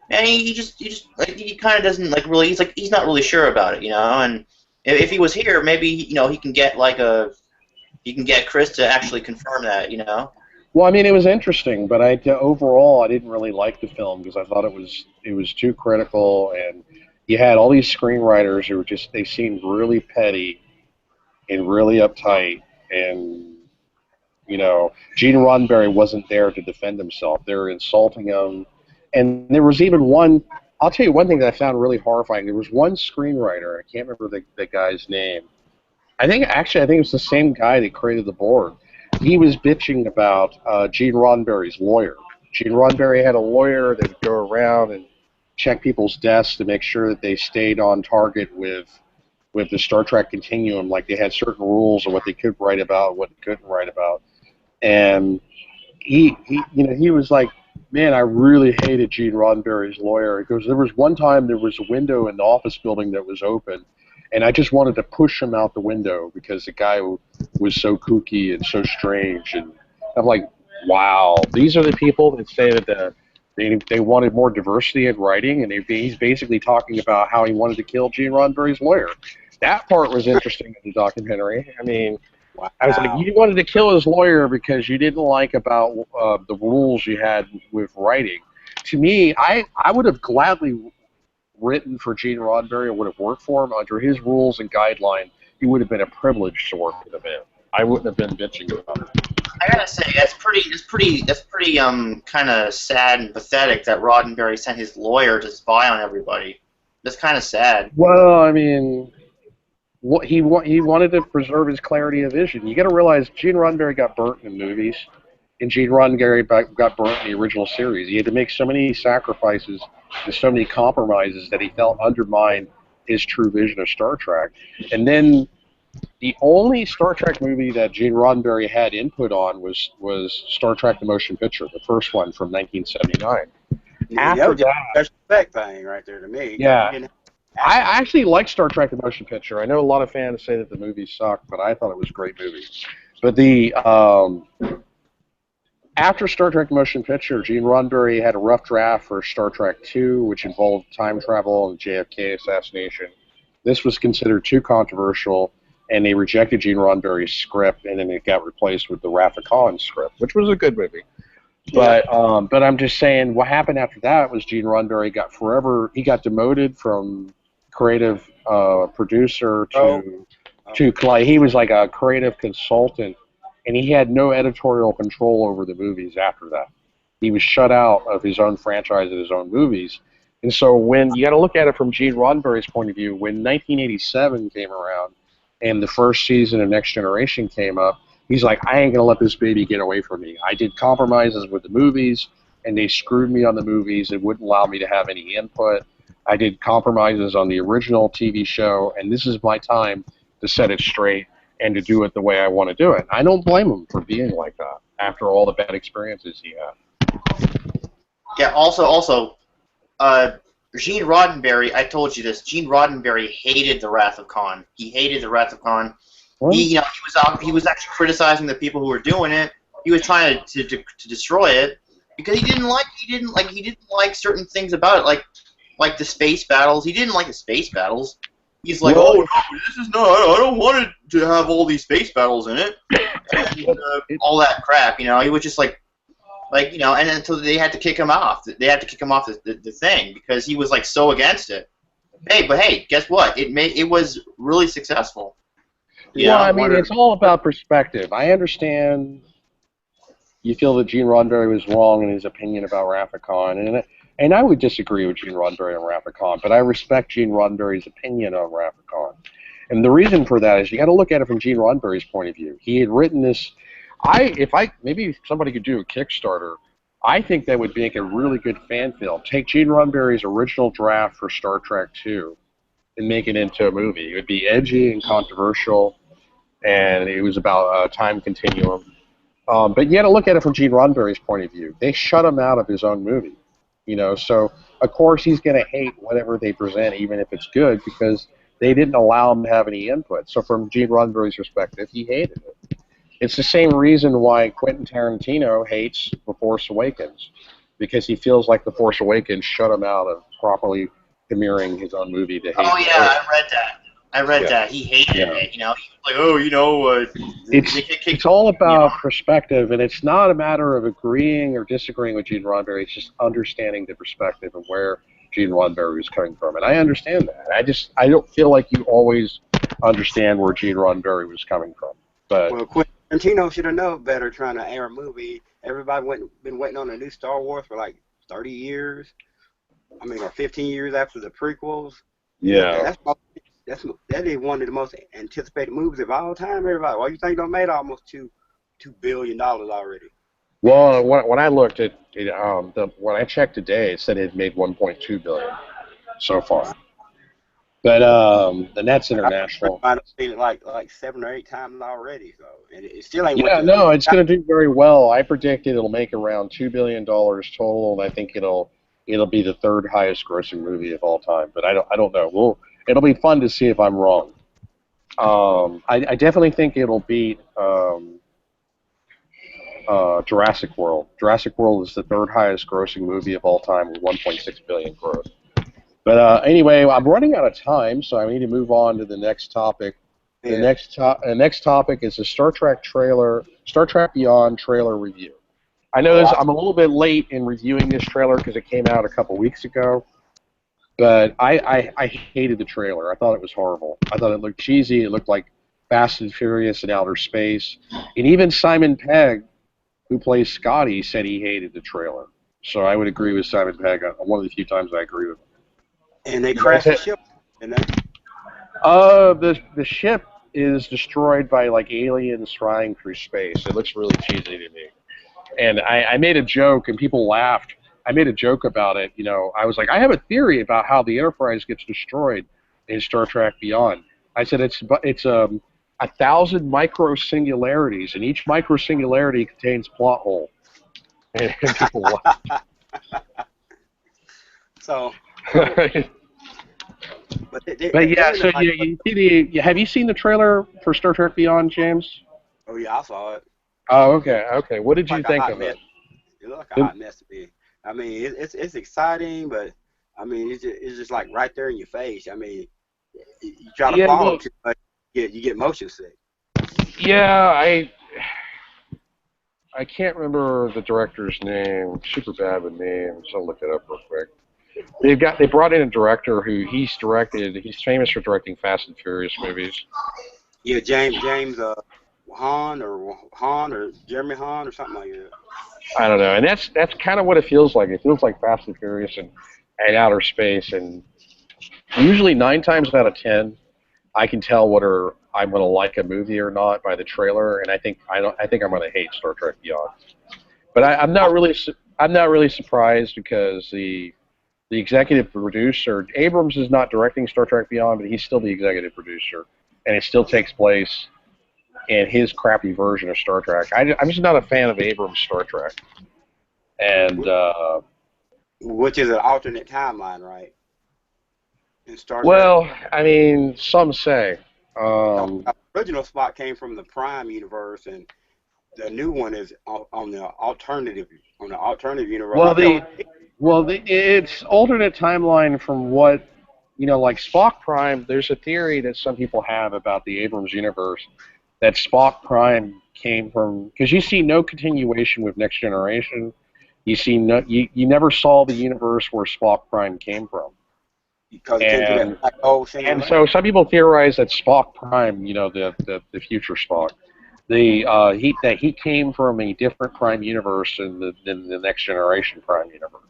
and he kind of doesn't really. He's not really sure about it, And if he was here, maybe he can get Chris to actually confirm that, Well, I mean, it was interesting, but overall I didn't really like the film because I thought it was too critical, and you had all these screenwriters who they seemed really petty and really uptight, and Gene Roddenberry wasn't there to defend himself. They were insulting him, and there was even one. I'll tell you one thing that I found really horrifying. There was one screenwriter. I can't remember the guy's name. I think it was the same guy that created the board. He was bitching about Gene Roddenberry's lawyer. Gene Roddenberry had a lawyer that would go around and check people's desks to make sure that they stayed on target with the Star Trek continuum. Like they had certain rules of what they could write about, what they couldn't write about. And he was like, man, I really hated Gene Roddenberry's lawyer. Because there was one time there was a window in the office building that was open, and I just wanted to push him out the window because the guy was so kooky and so strange. And I'm like, wow, these are the people that say that they wanted more diversity in writing, and he's basically talking about how he wanted to kill Gene Roddenberry's lawyer. That part was interesting in the documentary. I mean, wow. I was like, you wanted to kill his lawyer because you didn't like about the rules you had with writing. To me, I would have gladly written for Gene Roddenberry and would have worked for him under his rules and guidelines. It would have been a privilege to work with him. I wouldn't have been bitching about it. I gotta say, that's pretty kind of sad and pathetic that Roddenberry sent his lawyer to spy on everybody. That's kind of sad. Well, I mean, he wanted to preserve his clarity of vision. You got to realize Gene Roddenberry got burnt in movies, and Gene Roddenberry got burnt in the original series. He had to make so many sacrifices and so many compromises that he felt undermined his true vision of Star Trek. And then the only Star Trek movie that Gene Roddenberry had input on was Star Trek: The Motion Picture, the first one from 1979. After that, that's the thing right there to me. Yeah. I actually like Star Trek: The Motion Picture. I know a lot of fans say that the movie sucked, but I thought it was a great movie. But after Star Trek Motion Picture, Gene Roddenberry had a rough draft for Star Trek II, which involved time travel and JFK assassination. This was considered too controversial, and they rejected Gene Roddenberry's script, and then it got replaced with the Wrath of Khan script, which was a good movie. Yeah. But I'm just saying, what happened after that was Gene Roddenberry got demoted from creative producer to like he was like a creative consultant, and he had no editorial control over the movies after that. He was shut out of his own franchise and his own movies. And so when you got to look at it from Gene Roddenberry's point of view, when 1987 came around and the first season of Next Generation came up, he's like, I ain't going to let this baby get away from me. I did compromises with the movies, and they screwed me on the movies. It wouldn't allow me to have any input. I did compromises on the original TV show, and this is my time to set it straight and to do it the way I want to do it. I don't blame him for being like that after all the bad experiences he had. Yeah, also, Gene Roddenberry, I told you this, Gene Roddenberry hated the Wrath of Khan. He hated the Wrath of Khan. He was actually criticizing the people who were doing it. He was trying to destroy it because he didn't like certain things about it, like the space battles. He didn't like the space battles. He's like, oh no, this is not. I don't want it to have all these space battles in it, and, all that crap. You know, he was just like you know, and until they had to kick him off. They had to kick him off the thing because he was like so against it. But hey, guess what? It was really successful. Yeah, I mean, it's all about perspective. I understand you feel that Gene Roddenberry was wrong in his opinion about Wrath of Khan, and I would disagree with Gene Roddenberry on Wrath of Khan, but I respect Gene Roddenberry's opinion on Wrath of Khan. And the reason for that is you got to look at it from Gene Roddenberry's point of view. He had written this. Maybe somebody could do a Kickstarter. I think that would make a really good fan film. Take Gene Roddenberry's original draft for Star Trek II and make it into a movie. It would be edgy and controversial, and it was about a time continuum. But you got to look at it from Gene Roddenberry's point of view. They shut him out of his own movie, you know. So of course he's going to hate whatever they present, even if it's good, because they didn't allow him to have any input. So from Gene Roddenberry's perspective, he hated it. It's the same reason why Quentin Tarantino hates The Force Awakens, because he feels like The Force Awakens shut him out of properly premiering his own movie. Oh yeah, I read that. He hated it. You know, he was like, oh, you know, it's all about perspective, and it's not a matter of agreeing or disagreeing with Gene Roddenberry. It's just understanding the perspective and where Gene Roddenberry was coming from, and I understand that. I don't feel like you always understand where Gene Roddenberry was coming from. But well, Quentin Tarantino should have known better trying to air a movie. Everybody been waiting on a new Star Wars for like 30 years. I mean, or 15 years after the prequels. Yeah. That is one of the most anticipated movies of all time. Everybody, why you think they made almost $2 billion already? Well, when I looked at it, when I checked today, it said it had made 1.2 billion so far. But and that's international. I've seen it like 7 or 8 times already, so and it still ain't. Yeah, no, it's going to do very well. I predict it'll make around $2 billion total, and I think it'll be the third highest grossing movie of all time. But I don't know. It'll be fun to see if I'm wrong. I definitely think it'll beat Jurassic World. Jurassic World is the third highest grossing movie of all time with 1.6 billion gross. But anyway, I'm running out of time, so I need to move on to the next topic. The next topic is the Star Trek Beyond trailer review. I know I'm a little bit late in reviewing this trailer because it came out a couple weeks ago, but I hated the trailer. I thought it was horrible. I thought it looked cheesy. It looked like Fast and Furious in outer space. And even Simon Pegg, who plays Scotty, said he hated the trailer. So I would agree with Simon Pegg. One of the few times I agree with him. And they crashed the ship. The ship is destroyed by like aliens flying through space. It looks really cheesy to me. And I made a joke, and people laughed. I made a joke about it. You know, I was like, I have a theory about how the Enterprise gets destroyed in Star Trek Beyond. I said it's 1,000 micro singularities, and each micro singularity contains plot hole. And people laughed. So. But yeah, so you see have you seen the trailer for Star Trek Beyond, James? Oh yeah, I saw it. Oh, okay. What did you think of it? It looked like a hot mess to me. I mean, it's exciting, but I mean, it's just like right there in your face. I mean, you try to Yeah, follow well, too much, you get motion sick. yeah, I can't remember the director's name. Super bad with names. I'll look it up real quick. They brought in a director who he's famous for directing Fast and Furious movies. Yeah, James Han or Jeremy Han or something like that. I don't know, and that's kind of what it feels like. It feels like Fast and Furious and outer space, and usually 9 times out of 10, I can tell whether I'm going to like a movie or not by the trailer, and I think I'm going to hate Star Trek Beyond. But I'm not really surprised because the executive producer Abrams is not directing Star Trek Beyond, but he's still the executive producer, and it still takes place in his crappy version of Star Trek. I'm just not a fan of Abrams' Star Trek, and Which is an alternate timeline, right? In Star Trek. well, I mean, some say. The original Spock came from the Prime universe, and the new one is on the alternative universe. It's alternate timeline from what like Spock Prime. There's a theory that some people have about the Abrams universe that Spock Prime came from because you see no continuation with Next Generation. You never saw the universe where Spock Prime came from. Because it came to that black hole And so some people theorize that Spock Prime, the future Spock, he came from a different Prime universe than the Next Generation Prime universe.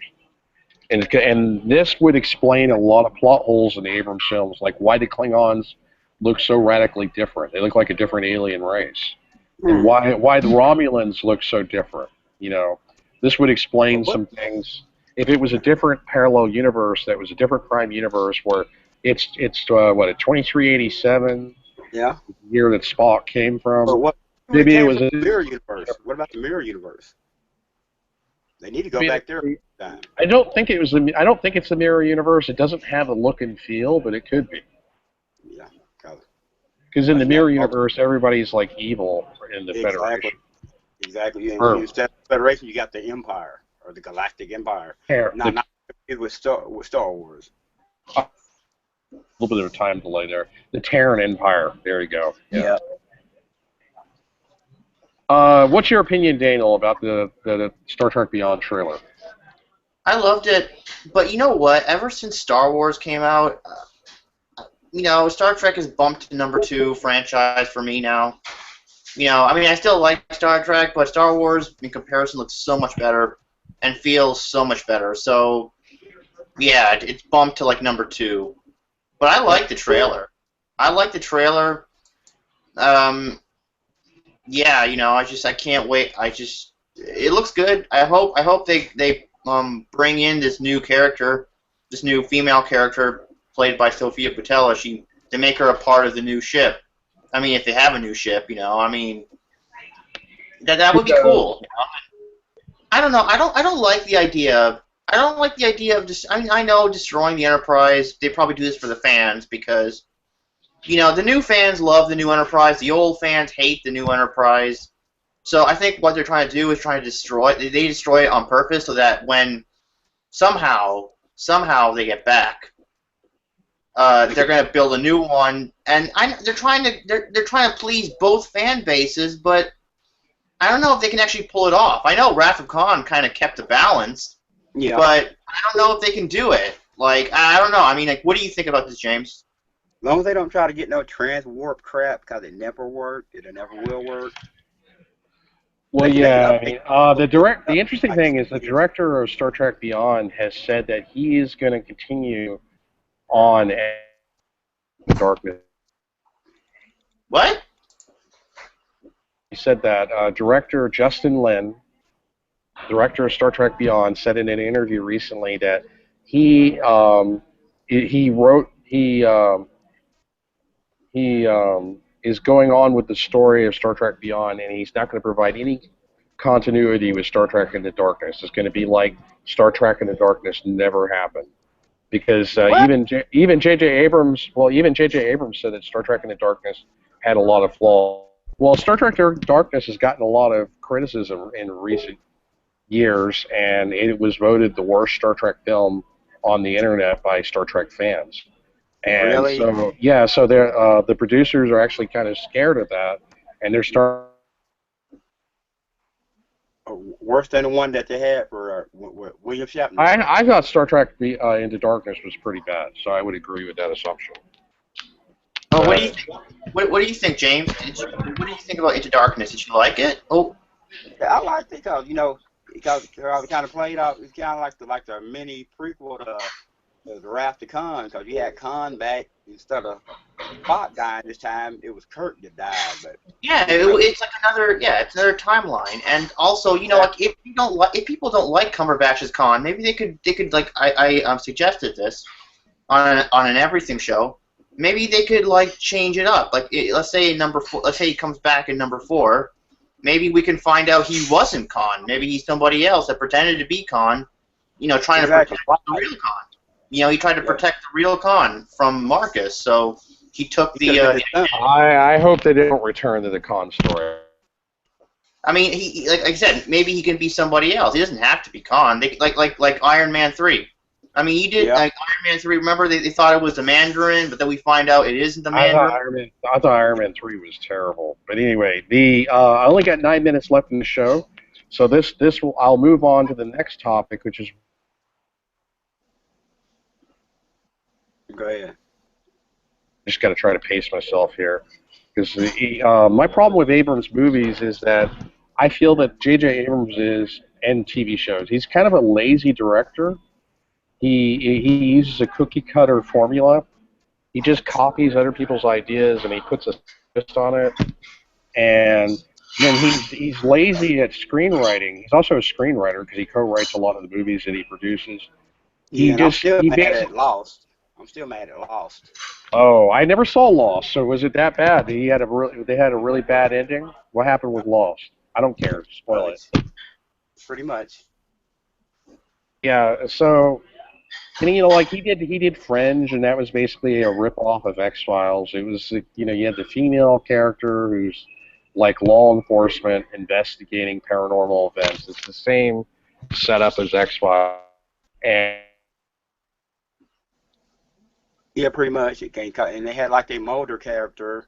And this would explain a lot of plot holes in the Abrams films, like why the Klingons look so radically different. They look like a different alien race. And why the Romulans look so different. This would explain some things. If it was a different parallel universe, that was a different Prime universe where it's a 2387 year that Spock came from. But what Maybe it was a mirror universe. What about the mirror universe? They need to go back there. I don't think it's the mirror universe. It doesn't have a look and feel, but it could be. Yeah, because in the mirror universe, everybody's like evil in the Federation. Exactly. And when you step Federation, you got the Empire or the Galactic Empire. Not with Star Wars. A little bit of a time delay there. The Terran Empire. There you go. Yeah. What's your opinion, Daniel, about the Star Trek Beyond trailer? I loved it, but you know what? Ever since Star Wars came out, Star Trek has bumped to #2 franchise for me now. I mean, I still like Star Trek, but Star Wars, in comparison, looks so much better and feels so much better. So, yeah, it's bumped to, like, #2. But I like the trailer. Yeah, I can't wait. It looks good. I hope they bring in this new character, this new female character played by Sophia Boutella. They make her a part of the new ship. I mean, if they have a new ship, I mean, that would be cool. I don't know. I don't like the idea. I don't like the idea of just. I mean, I know destroying the Enterprise. They probably do this for the fans because, the new fans love the new Enterprise. The old fans hate the new Enterprise. So I think what they're trying to do is trying to destroy it. They destroy it on purpose so that when somehow they get back, they're going to build a new one. And they're trying to please both fan bases, but I don't know if they can actually pull it off. I know Wrath of Khan kind of kept the balance, but I don't know if they can do it. Like, I don't know. I mean, like, what do you think about this, James? As long as they don't try to get no trans-warp crap, because it never worked, it never will work. Well, yeah, I mean, the interesting thing is the director of Star Trek Beyond has said that he is going to continue on Darkness. What? He said that director Justin Lin, director of Star Trek Beyond, said in an interview recently that he is going on with the story of Star Trek Beyond, and he's not going to provide any continuity with Star Trek Into Darkness. It's going to be like Star Trek Into Darkness never happened, because even JJ Abrams said that Star Trek Into Darkness had a lot of flaws. Well, Star Trek Darkness has gotten a lot of criticism in recent years, and it was voted the worst Star Trek film on the internet by Star Trek fans. And Really? so, yeah, so the producers are actually kind of scared of that, and they're starting. Worse than the one that they had for William Shatner. I thought Star Trek Into Darkness was pretty bad, so I would agree with that assumption. Oh, what do you what do you think, James? What do you think about Into Darkness? Did you like it? Oh, Yeah, I liked it because because it kind of played out. It's kind of like the mini prequel to the Wrath of Khan, because you had Khan back instead of Spock dying this time. It was Kirk that died, but yeah, it's like it's another timeline. And also, like if people don't like Cumberbatch's Khan, maybe they could like I suggested this on an everything show. Maybe they could like change it up. Like let's say number 4. Let's say he comes back in number 4. Maybe we can find out he wasn't Khan. Maybe he's somebody else that pretended to be Khan. Trying to protect the real Khan. He tried to protect the real Khan from Marcus, so he took the. I hope they don't return to the Khan story. I mean, he like I said, maybe he can be somebody else. He doesn't have to be Khan. They, like Iron Man 3. I mean, he did like Iron Man 3. Remember, they thought it was the Mandarin, but then we find out it isn't the Mandarin. I thought Iron Man 3 was terrible. But anyway, I only got 9 minutes left in the show, so I'll move on to the next topic, which is. Go ahead. Just got to try to pace myself here, because my problem with Abrams movies is that I feel that JJ Abrams is, and TV shows, he's kind of a lazy director. He uses a cookie cutter formula. He just copies other people's ideas and he puts a twist on it. And then he's lazy at screenwriting. He's also a screenwriter because he co-writes a lot of the movies that he produces. I'm still mad at Lost. I'm still mad at Lost. Oh, I never saw Lost. So was it that bad? They had a really bad ending. What happened with Lost? I don't care. Spoil it. Pretty much. Yeah. So, and like he did Fringe, and that was basically a rip-off of X-Files. It was you had the female character who's like law enforcement investigating paranormal events. It's the same setup as X-Files, and. Yeah, pretty much. And they had like a Mulder character,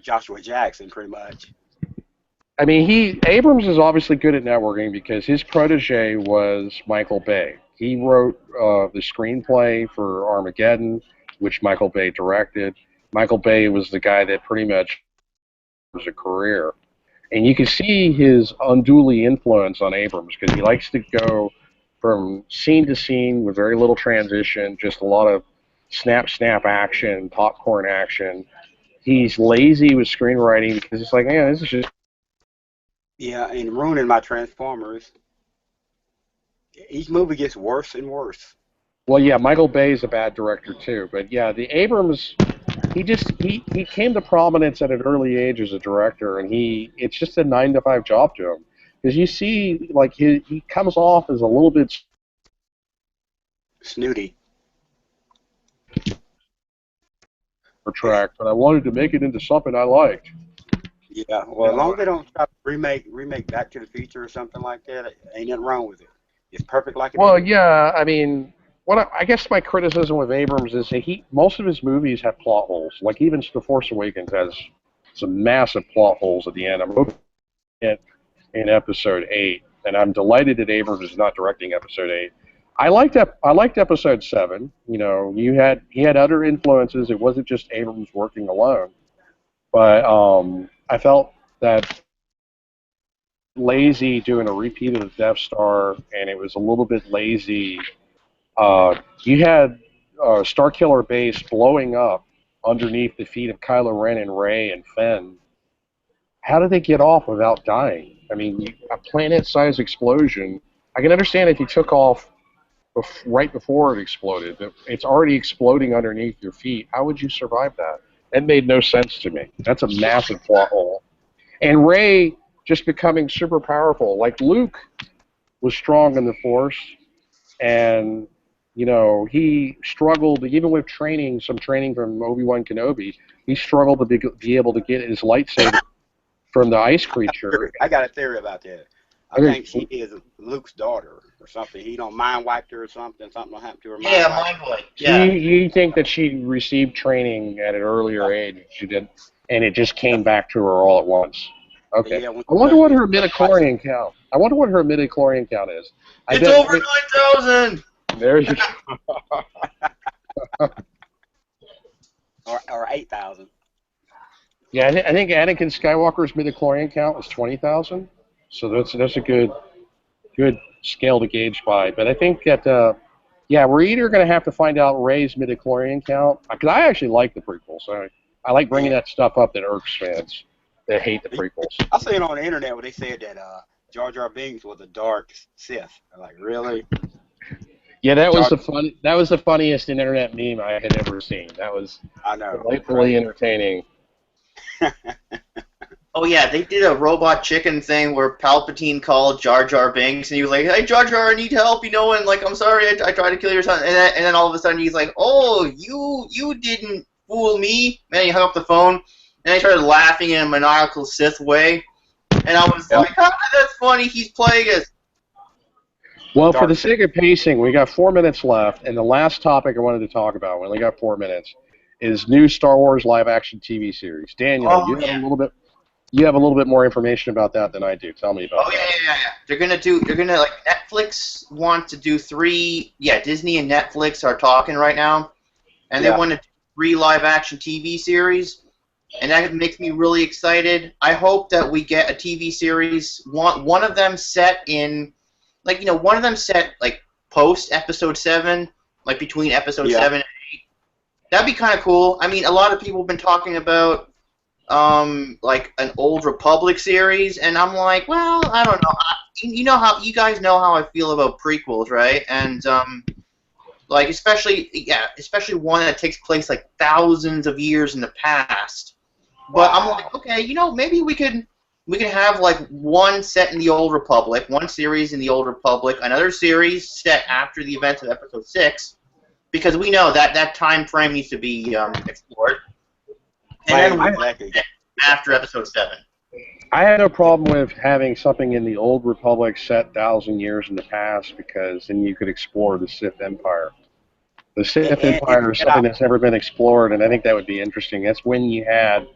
Joshua Jackson, pretty much. I mean, Abrams is obviously good at networking because his protege was Michael Bay. He wrote the screenplay for Armageddon, which Michael Bay directed. Michael Bay was the guy that pretty much was a career. And you can see his unduly influence on Abrams because he likes to go from scene to scene with very little transition, just a lot of snap action, popcorn action. He's lazy with screenwriting because it's like, man, this is just. Yeah, and ruining my Transformers. Each movie gets worse and worse. Well, yeah, Michael Bay is a bad director too, but yeah, the Abrams, he came to prominence at an early age as a director, and it's just a 9-to-5 job to him because you see, like he comes off as a little bit snooty. Track, but I wanted to make it into something I liked. Yeah, well, as long as they don't try to remake Back to the Future or something like that, ain't nothing wrong with it. It's perfect like it is. Well, yeah, I mean, I guess my criticism with Abrams is that most of his movies have plot holes. Like even The Force Awakens has some massive plot holes at the end. I'm hoping it in Episode 8, and I'm delighted that Abrams is not directing Episode 8. I liked Episode 7. He had other influences. It wasn't just Abrams working alone. But I felt that lazy doing a repeat of the Death Star, and it was a little bit lazy. You had Starkiller Base blowing up underneath the feet of Kylo Ren and Rey and Finn. How did they get off without dying? I mean, a planet-sized explosion. I can understand if you took off right before it exploded. It's already exploding underneath your feet. How would you survive that? It made no sense to me. That's a massive plot hole. And Rey just becoming super powerful. Like Luke was strong in the Force, and he struggled even with some training from Obi-Wan Kenobi. He struggled to be able to get his lightsaber from the ice creature. I got a theory about that. I think she is Luke's daughter or something. He don't mind wiped her or something. Something will happen to her. Yeah, mind wipe. Yeah. You think that she received training at an earlier age? She did, and it just came back to her all at once. Okay. Yeah, I wonder what her midichlorian count. I wonder what her midichlorian count is. It's over 9,000. There you go. or 8,000. Yeah, I think Anakin Skywalker's midichlorian count was 20,000. So that's a good scale to gauge by. But I think that we're either going to have to find out Rey's midichlorian count, because I actually like the prequels. I like bringing that stuff up that irks fans that hate the prequels. I seen on the internet where they said that Jar Jar Binks was a dark Sith. I'm like, really? Yeah, that was the funniest internet meme I had ever seen. That was delightfully entertaining. Oh yeah, they did a Robot Chicken thing where Palpatine called Jar Jar Binks, and he was like, "Hey Jar Jar, I need help," and like, "I'm sorry, I tried to kill your son," and then all of a sudden he's like, "Oh, you didn't fool me," and then he hung up the phone, and he started laughing in a maniacal Sith way, and I was like, "Oh, that's funny, he's playing us." Well, for the sake of pacing, we got 4 minutes left, and the last topic I wanted to talk about, we only got 4 minutes, is new Star Wars live-action TV series. Daniel, you have a little bit more information about that than I do. Tell me about that. Yeah. They're gonna like Netflix wants to do 3. Yeah, Disney and Netflix are talking right now, and they want to do 3 live-action TV series, and that makes me really excited. I hope that we get a TV series. One of them set in, one of them set like post Episode 7, like between Episode 7 and 8. That'd be kind of cool. I mean, a lot of people have been talking about like an Old Republic series, and I'm like, well, I don't know. You guys know how I feel about prequels, right? And like especially one that takes place like thousands of years in the past. But I'm like, okay, maybe we can have like one set in the Old Republic, one series in the Old Republic, another series set after the events of Episode 6, because we know that time frame needs to be explored. And then after Episode 7. I had no problem with having something in the Old Republic set 1,000 years in the past, because then you could explore the Sith Empire. The Sith Empire is something that's never been explored, and I think that would be interesting. That's when you had...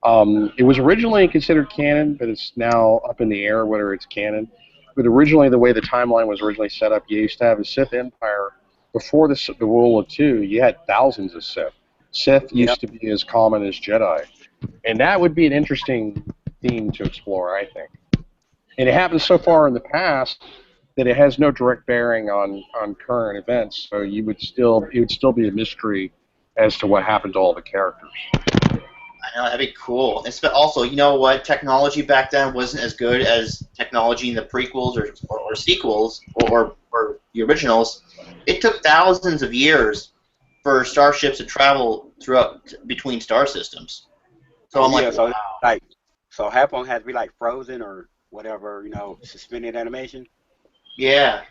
it was originally considered canon, but it's now up in the air whether it's canon. But originally, the way the timeline was originally set up, you used to have a Sith Empire. Before the rule of 2, you had thousands of Sith. Sith used to be as common as Jedi. And that would be an interesting theme to explore, I think. And it happens so far in the past that it has no direct bearing on current events, so it would still be a mystery as to what happened to all the characters. I know, that'd be cool. Also, you know what? Technology back then wasn't as good as technology in the prequels or sequels or the originals. It took thousands of years for starships to travel between star systems. So I'm so half of them had to be like frozen or whatever, suspended animation. Yeah.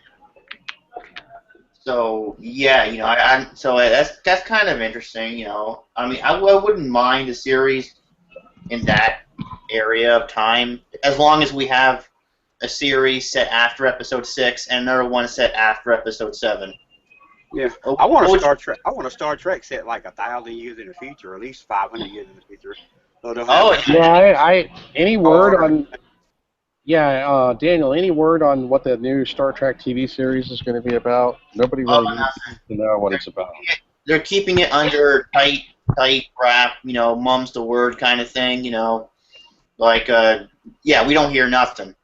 So yeah, so that's kind of interesting. I mean, I wouldn't mind a series in that area of time, as long as we have a series set after Episode 6 and another one set after Episode 7. Yeah, I want a Star Trek. I want a Star Trek set like 1,000 years in the future, or at least 500 years in the future. So any word on? Yeah, Daniel. Any word on what the new Star Trek TV series is going to be about? Nobody really needs to know what it's about. They're keeping it under tight wrap. Mum's the word kind of thing. We don't hear nothing.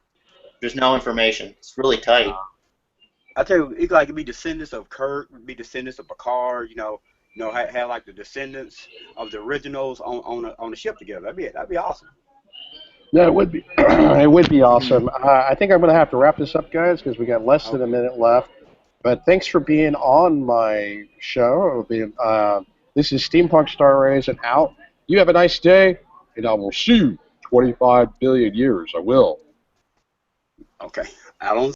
There's no information. It's really tight. I tell you, it'd be descendants of Kirk, it'd be descendants of Picard. Have like the descendants of the originals on the ship together. That'd be awesome. No, it would be. It would be awesome. I think I'm going to have to wrap this up, guys, because we got less than a minute left. But thanks for being on my show. This is Steampunk Star Raisin out. You have a nice day, and I will see you 25 billion years. I will. Okay. Out on